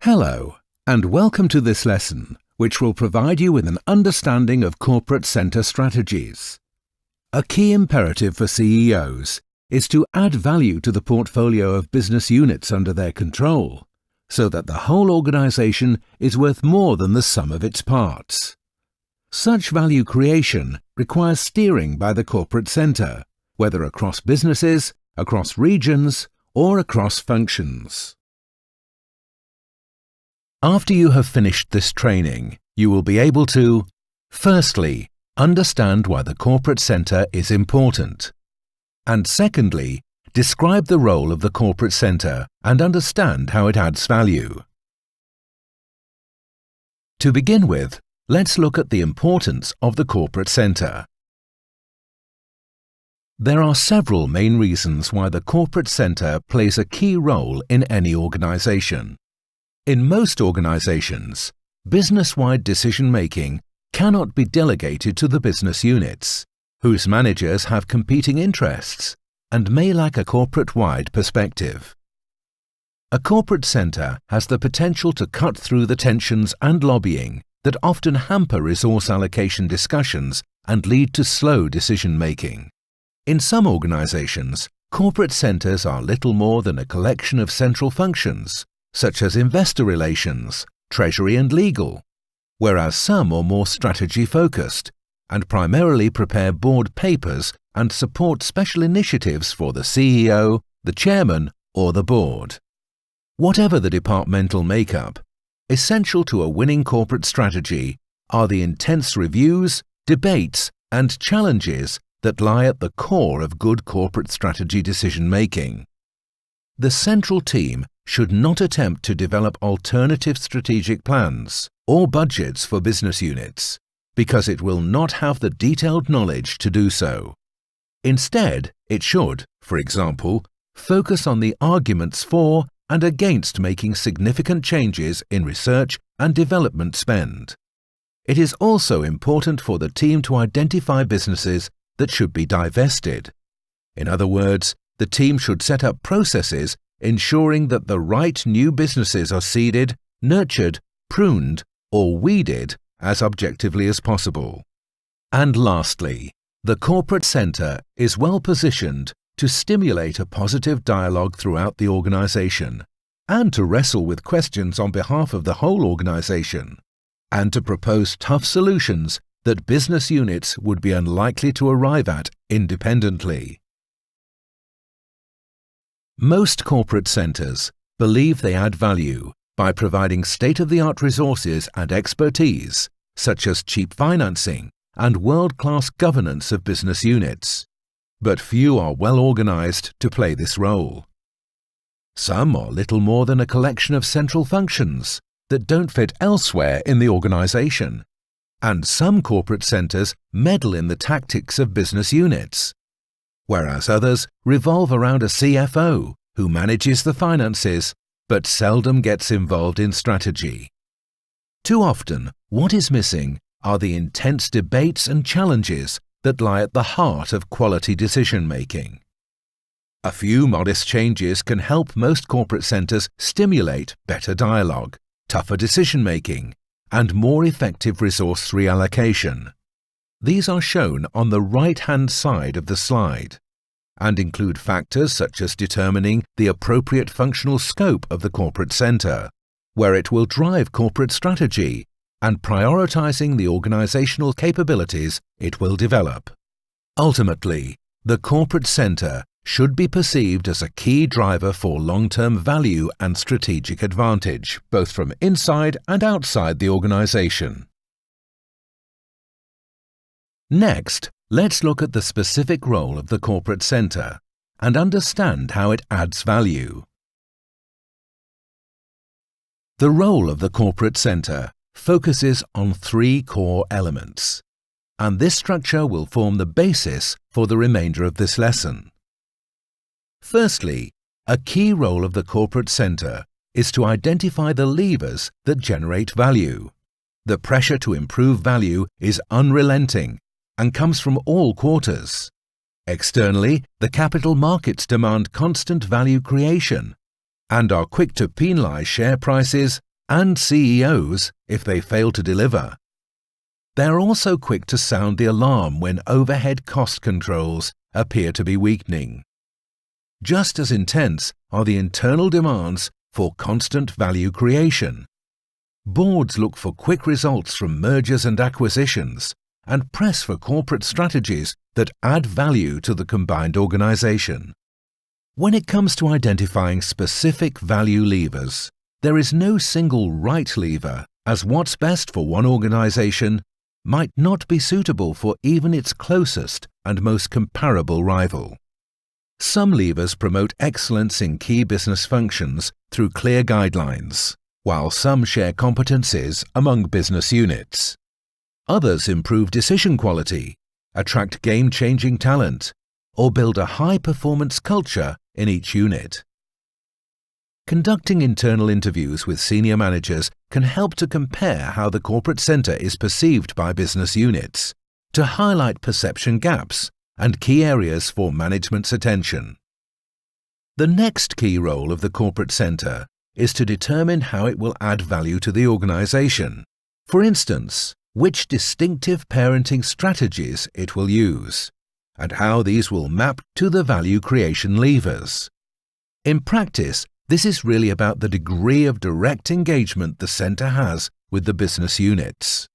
Hello, and welcome to this lesson, which will provide you with an understanding of corporate center strategies. A key imperative for CEOs is to add value to the portfolio of business units under their control, so that the whole organization is worth more than the sum of its parts. Such value creation requires steering by the corporate center, whether across businesses, across regions, or across functions. After you have finished this training, you will be able to, firstly, understand why the corporate center is important, and secondly, describe the role of the corporate center and understand how it adds value. To begin with, let's look at the importance of the corporate center. There are several main reasons why the corporate center plays a key role in any organization. In most organizations, business-wide decision-making cannot be delegated to the business units, whose managers have competing interests and may lack a corporate-wide perspective. A corporate center has the potential to cut through the tensions and lobbying that often hamper resource allocation discussions and lead to slow decision-making. In some organizations, corporate centers are little more than a collection of central functions, such as investor relations, treasury and legal, whereas some are more strategy-focused and primarily prepare board papers and support special initiatives for the CEO, the chairman, or the board. Whatever the departmental makeup, essential to a winning corporate strategy are the intense reviews, debates, and challenges that lie at the core of good corporate strategy decision-making. The central team should not attempt to develop alternative strategic plans or budgets for business units, because it will not have the detailed knowledge to do so. Instead, it should, for example, focus on the arguments for and against making significant changes in research and development spend. It is also important for the team to identify businesses that should be divested. In other words, the team should set up processes ensuring that the right new businesses are seeded, nurtured, pruned, or weeded as objectively as possible. And lastly, the corporate center is well positioned to stimulate a positive dialogue throughout the organization, and to wrestle with questions on behalf of the whole organization, and to propose tough solutions that business units would be unlikely to arrive at independently. Most corporate centers believe they add value by providing state-of-the-art resources and expertise, such as cheap financing and world-class governance of business units. But few are well organized to play this role. Some are little more than a collection of central functions that don't fit elsewhere in the organization. And some corporate centers meddle in the tactics of business units, whereas others revolve around a CFO who manages the finances but seldom gets involved in strategy. Too often, what is missing are the intense debates and challenges that lie at the heart of quality decision-making. A few modest changes can help most corporate centers stimulate better dialogue, tougher decision-making, and more effective resource reallocation. These are shown on the right-hand side of the slide, and include factors such as determining the appropriate functional scope of the corporate center, where it will drive corporate strategy, and prioritizing the organizational capabilities it will develop. Ultimately, the corporate center should be perceived as a key driver for long-term value and strategic advantage, both from inside and outside the organization. Next, let's look at the specific role of the corporate center and understand how it adds value. The role of the corporate center focuses on three core elements, and this structure will form the basis for the remainder of this lesson. Firstly, a key role of the corporate center is to identify the levers that generate value. The pressure to improve value is unrelenting and comes from all quarters. Externally, the capital markets demand constant value creation and are quick to penalize share prices, and CEOs if they fail to deliver. They are also quick to sound the alarm when overhead cost controls appear to be weakening. Just as intense are the internal demands for constant value creation. Boards look for quick results from mergers and acquisitions and press for corporate strategies that add value to the combined organization. When it comes to identifying specific value levers, there is no single right lever, as what's best for one organization might not be suitable for even its closest and most comparable rival. Some levers promote excellence in key business functions through clear guidelines, while some share competencies among business units. Others improve decision quality, attract game-changing talent, or build a high-performance culture in each unit. Conducting internal interviews with senior managers can help to compare how the corporate center is perceived by business units, to highlight perception gaps and key areas for management's attention. The next key role of the corporate center is to determine how it will add value to the organization. For instance, which distinctive parenting strategies it will use, and how these will map to the value creation levers. In practice, this is really about the degree of direct engagement the center has with the business units.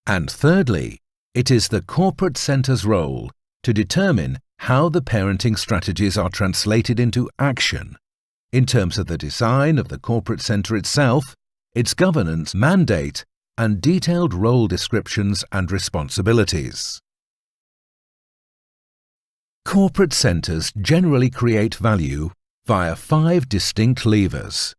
And thirdly, it is the corporate center's role to determine how the parenting strategies are translated into action, in terms of the design of the corporate center itself, its governance mandate, and detailed role descriptions and responsibilities. Corporate centers generally create value via 5 distinct levers.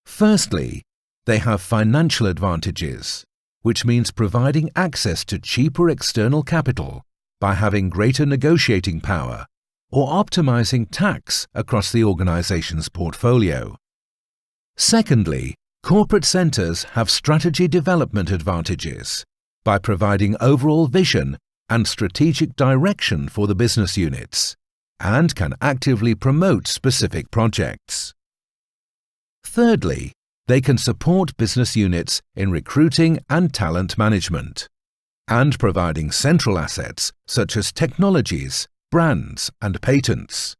Firstly, they have financial advantages, which means providing access to cheaper external capital by having greater negotiating power or optimizing tax across the organization's portfolio. Secondly, corporate centers have strategy development advantages by providing overall vision and strategic direction for the business units, and can actively promote specific projects. Thirdly, they can support business units in recruiting and talent management, and providing central assets such as technologies, brands, and patents.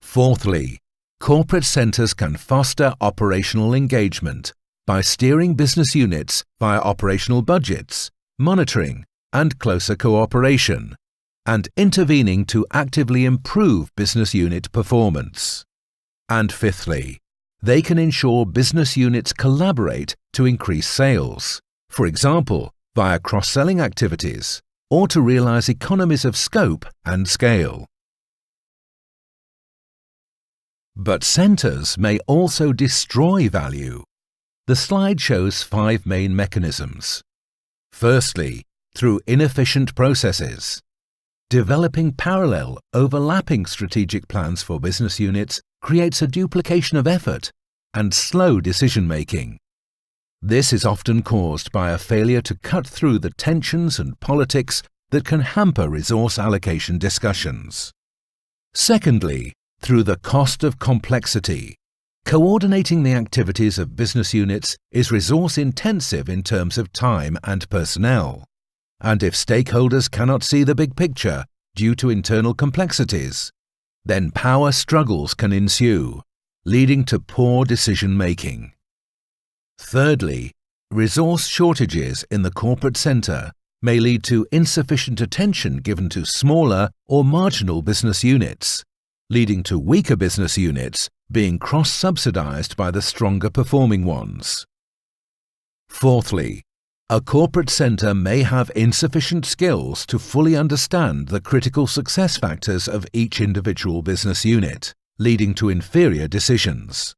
Fourthly, corporate centers can foster operational engagement by steering business units via operational budgets, monitoring, and closer cooperation, and intervening to actively improve business unit performance. And fifthly, they can ensure business units collaborate to increase sales, for example, via cross-selling activities, or to realize economies of scope and scale. But centers may also destroy value. The slide shows 5 main mechanisms. Firstly, through inefficient processes. Developing parallel, overlapping strategic plans for business units creates a duplication of effort and slow decision-making. This is often caused by a failure to cut through the tensions and politics that can hamper resource allocation discussions. Secondly, through the cost of complexity. Coordinating the activities of business units is resource-intensive in terms of time and personnel. And if stakeholders cannot see the big picture due to internal complexities, then power struggles can ensue, leading to poor decision-making. Thirdly, resource shortages in the corporate center may lead to insufficient attention given to smaller or marginal business units, leading to weaker business units being cross-subsidized by the stronger performing ones. Fourthly, a corporate center may have insufficient skills to fully understand the critical success factors of each individual business unit, leading to inferior decisions.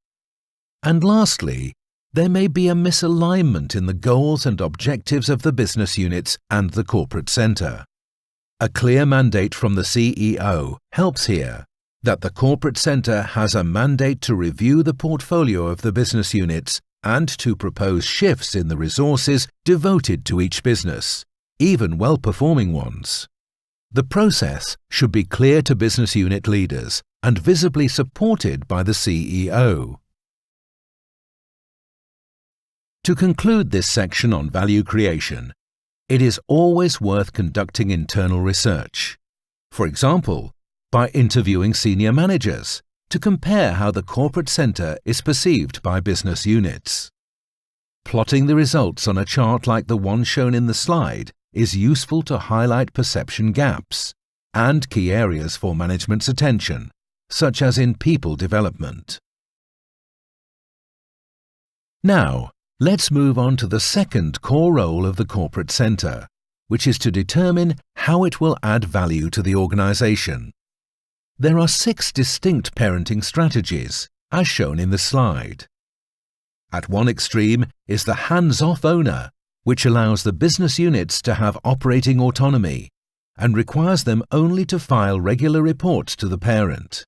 And lastly, there may be a misalignment in the goals and objectives of the business units and the corporate center. A clear mandate from the CEO helps here, that the corporate center has a mandate to review the portfolio of the business units and to propose shifts in the resources devoted to each business, even well-performing ones. The process should be clear to business unit leaders and visibly supported by the CEO. To conclude this section on value creation, it is always worth conducting internal research. For example, by interviewing senior managers to compare how the corporate centre is perceived by business units. Plotting the results on a chart like the one shown in the slide is useful to highlight perception gaps and key areas for management's attention, such as in people development. Now, let's move on to the second core role of the corporate centre, which is to determine how it will add value to the organisation. There are 6 distinct parenting strategies, as shown in the slide. At one extreme is the hands-off owner, which allows the business units to have operating autonomy and requires them only to file regular reports to the parent.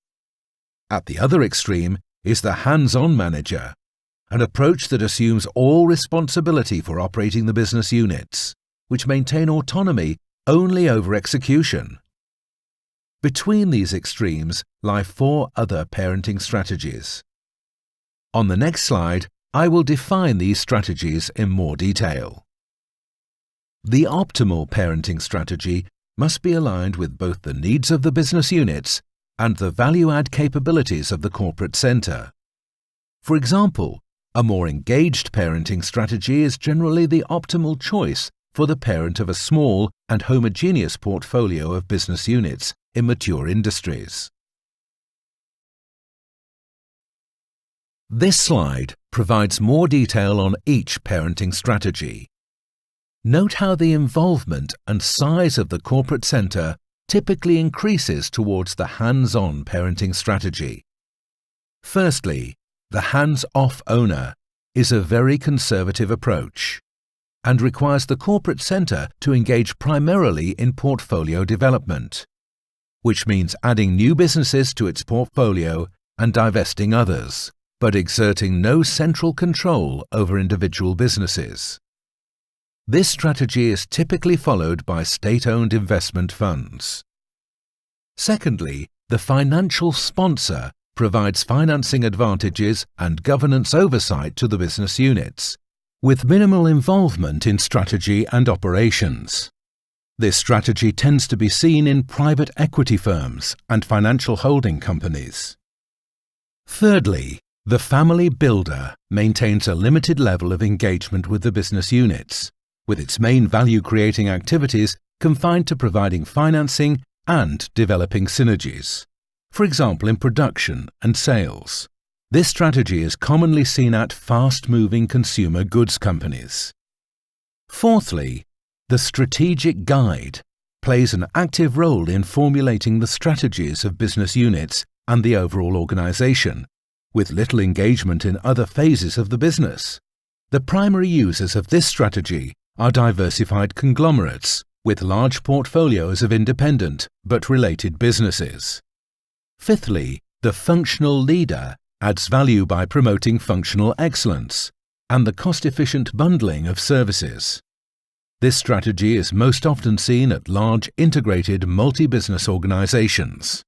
At the other extreme is the hands-on manager, an approach that assumes all responsibility for operating the business units, which maintain autonomy only over execution. Between these extremes lie 4 other parenting strategies. On the next slide, I will define these strategies in more detail. The optimal parenting strategy must be aligned with both the needs of the business units and the value-add capabilities of the corporate centre. For example, a more engaged parenting strategy is generally the optimal choice for the parent of a small and homogeneous portfolio of business units in mature industries. This slide provides more detail on each parenting strategy. Note how the involvement and size of the corporate centre typically increases towards the hands-on parenting strategy. Firstly, the hands-off owner is a very conservative approach and requires the corporate centre to engage primarily in portfolio development, which means adding new businesses to its portfolio and divesting others, but exerting no central control over individual businesses. This strategy is typically followed by state-owned investment funds. Secondly, the financial sponsor provides financing advantages and governance oversight to the business units, with minimal involvement in strategy and operations. This strategy tends to be seen in private equity firms and financial holding companies. Thirdly, the family builder maintains a limited level of engagement with the business units, with its main value-creating activities confined to providing financing and developing synergies, for example in production and sales. This strategy is commonly seen at fast-moving consumer goods companies. Fourthly, the strategic guide plays an active role in formulating the strategies of business units and the overall organization, with little engagement in other phases of the business. The primary users of this strategy are diversified conglomerates with large portfolios of independent but related businesses. Fifthly, the functional leader adds value by promoting functional excellence and the cost-efficient bundling of services. This strategy is most often seen at large integrated multi-business organizations.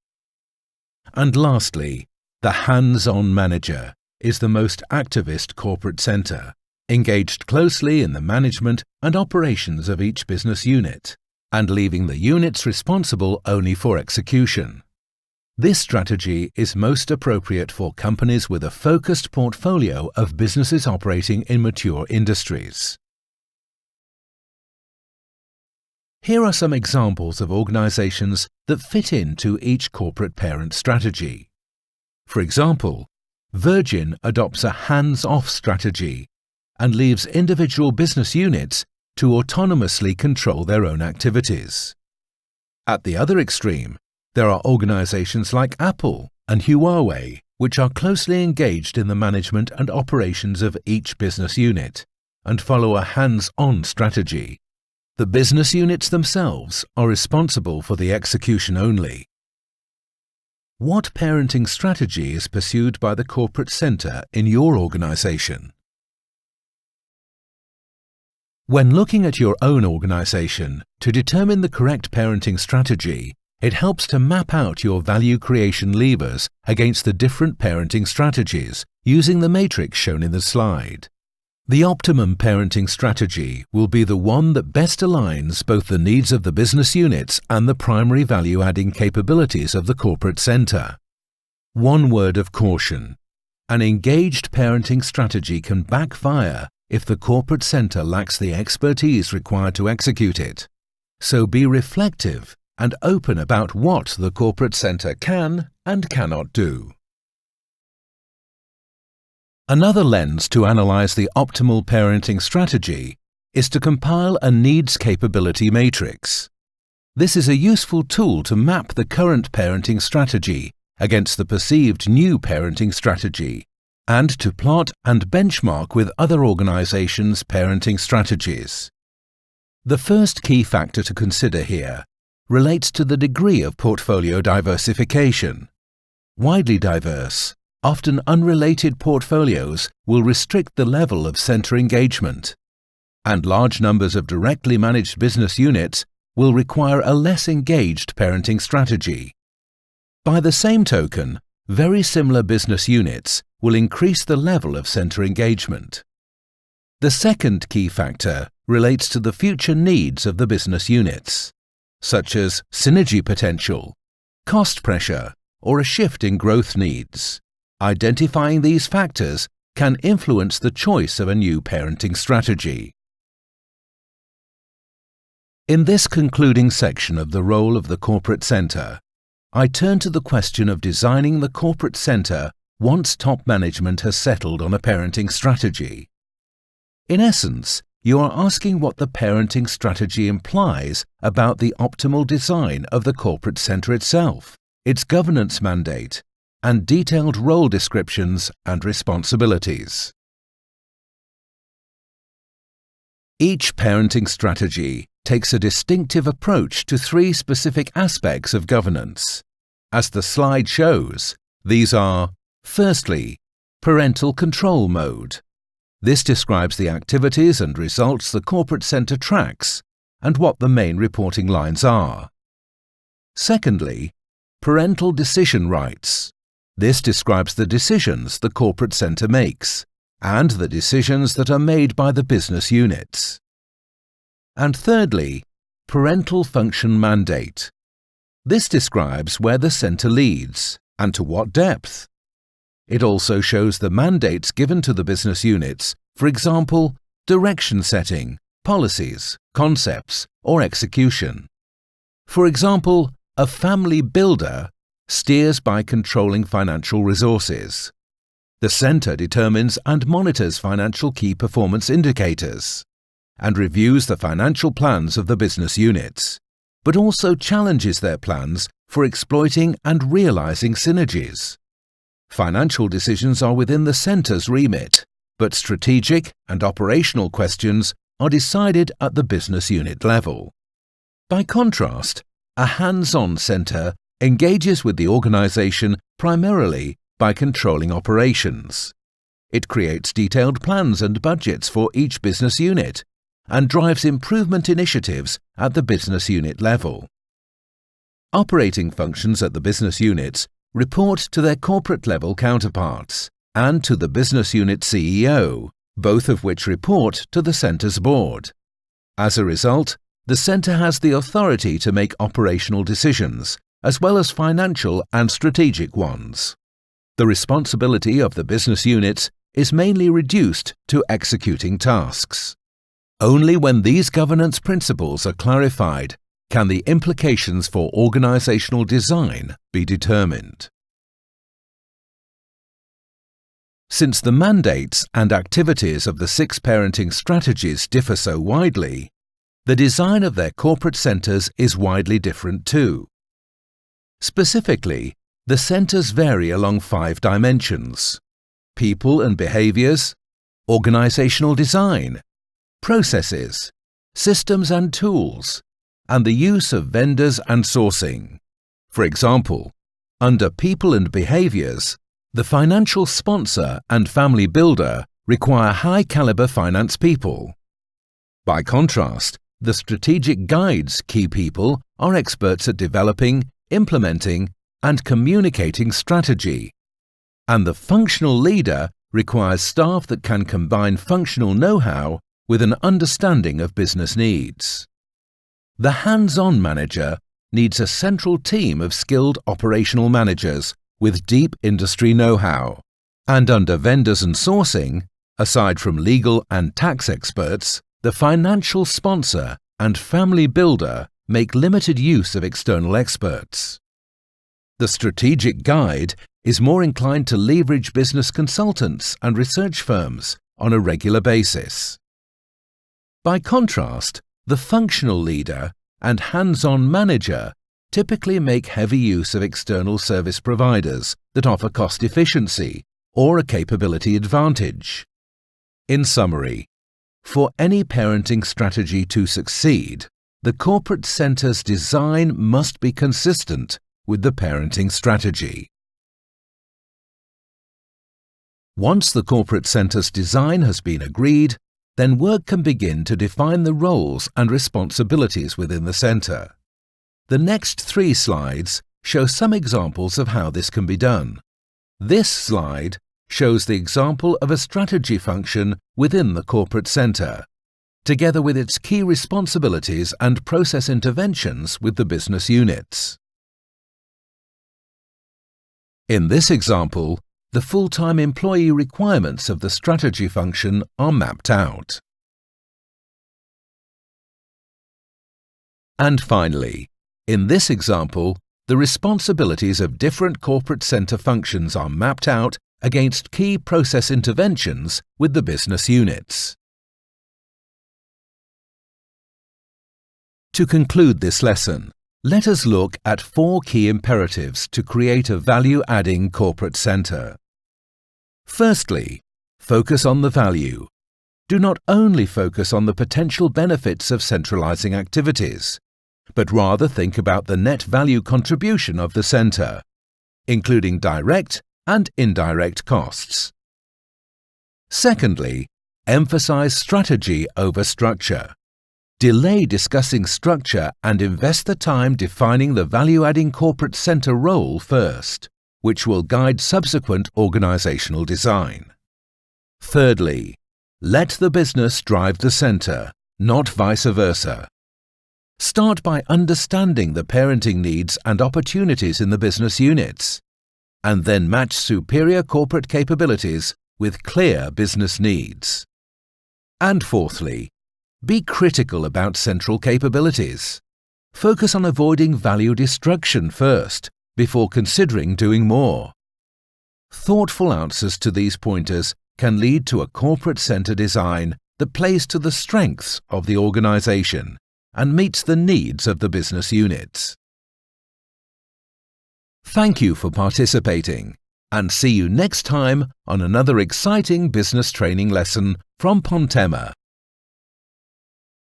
And lastly, the hands-on manager is the most activist corporate centre, engaged closely in the management and operations of each business unit, and leaving the units responsible only for execution. This strategy is most appropriate for companies with a focused portfolio of businesses operating in mature industries. Here are some examples of organizations that fit into each corporate parent strategy. For example, Virgin adopts a hands-off strategy and leaves individual business units to autonomously control their own activities. At the other extreme, there are organizations like Apple and Huawei, which are closely engaged in the management and operations of each business unit and follow a hands-on strategy. The business units themselves are responsible for the execution only. What parenting strategy is pursued by the corporate centre in your organization? When looking at your own organization to determine the correct parenting strategy, it helps to map out your value creation levers against the different parenting strategies using the matrix shown in the slide. The optimum parenting strategy will be the one that best aligns both the needs of the business units and the primary value-adding capabilities of the corporate centre. One word of caution: an engaged parenting strategy can backfire if the corporate centre lacks the expertise required to execute it. So be reflective and open about what the corporate centre can and cannot do. Another lens to analyse the optimal parenting strategy is to compile a needs capability matrix. This is a useful tool to map the current parenting strategy against the perceived new parenting strategy and to plot and benchmark with other organisations' parenting strategies. The first key factor to consider here relates to the degree of portfolio diversification. Widely diverse, often unrelated portfolios will restrict the level of centre engagement, and large numbers of directly managed business units will require a less engaged parenting strategy. By the same token, very similar business units will increase the level of centre engagement. The second key factor relates to the future needs of the business units, such as synergy potential, cost pressure, or a shift in growth needs. Identifying these factors can influence the choice of a new parenting strategy. In this concluding section of the role of the corporate centre, I turn to the question of designing the corporate centre once top management has settled on a parenting strategy. In essence, you are asking what the parenting strategy implies about the optimal design of the corporate centre itself, its governance mandate, and detailed role descriptions and responsibilities. Each parenting strategy takes a distinctive approach to three specific aspects of governance. As the slide shows, these are: firstly, parental control mode. This describes the activities and results the corporate centre tracks and what the main reporting lines are. Secondly, parental decision rights. This describes the decisions the corporate centre makes and the decisions that are made by the business units. And thirdly, parental function mandate. This describes where the centre leads and to what depth. It also shows the mandates given to the business units, for example, direction setting, policies, concepts, or execution. For example, a family builder steers by controlling financial resources. The centre determines and monitors financial key performance indicators and reviews the financial plans of the business units, but also challenges their plans for exploiting and realising synergies. Financial decisions are within the centre's remit, but strategic and operational questions are decided at the business unit level. By contrast, a hands-on centre engages with the organisation primarily by controlling operations. It creates detailed plans and budgets for each business unit and drives improvement initiatives at the business unit level. Operating functions at the business units report to their corporate level counterparts and to the business unit CEO, both of which report to the centre's board. As a result, the centre has the authority to make operational decisions, as well as financial and strategic ones. The responsibility of the business units is mainly reduced to executing tasks. Only when these governance principles are clarified can the implications for organizational design be determined. Since the mandates and activities of the 6 parenting strategies differ so widely, the design of their corporate centres is widely different too. Specifically, the centres vary along 5 dimensions: people and behaviours, organisational design, processes, systems and tools, and the use of vendors and sourcing. For example, under people and behaviours, the financial sponsor and family builder require high-caliber finance people. By contrast, the strategic guides key people are experts at developing, implementing, and communicating strategy, and the functional leader requires staff that can combine functional know-how with an understanding of business needs. The hands-on manager needs a central team of skilled operational managers with deep industry know-how. And under vendors and sourcing, aside from legal and tax experts, the financial sponsor and family builder make limited use of external experts. The strategic guide is more inclined to leverage business consultants and research firms on a regular basis. By contrast, the functional leader and hands-on manager typically make heavy use of external service providers that offer cost efficiency or a capability advantage. In summary, for any parenting strategy to succeed, the corporate centre's design must be consistent with the parenting strategy. Once the corporate centre's design has been agreed, then work can begin to define the roles and responsibilities within the centre. The next 3 slides show some examples of how this can be done. This slide shows the example of a strategy function within the corporate centre, together with its key responsibilities and process interventions with the business units. In this example, the full-time employee requirements of the strategy function are mapped out. And finally, in this example, the responsibilities of different corporate centre functions are mapped out against key process interventions with the business units. To conclude this lesson, let us look at 4 key imperatives to create a value-adding corporate centre. Firstly, focus on the value. Do not only focus on the potential benefits of centralising activities, but rather think about the net value contribution of the centre, including direct and indirect costs. Secondly, emphasise strategy over structure. Delay discussing structure and invest the time defining the value-adding corporate centre role first, which will guide subsequent organisational design. Thirdly, let the business drive the centre, not vice versa. Start by understanding the parenting needs and opportunities in the business units, and then match superior corporate capabilities with clear business needs. And fourthly, be critical about central capabilities. Focus on avoiding value destruction first, before considering doing more. Thoughtful answers to these pointers can lead to a corporate centre design that plays to the strengths of the organisation and meets the needs of the business units. Thank you for participating, and see you next time on another exciting business training lesson from Pontema.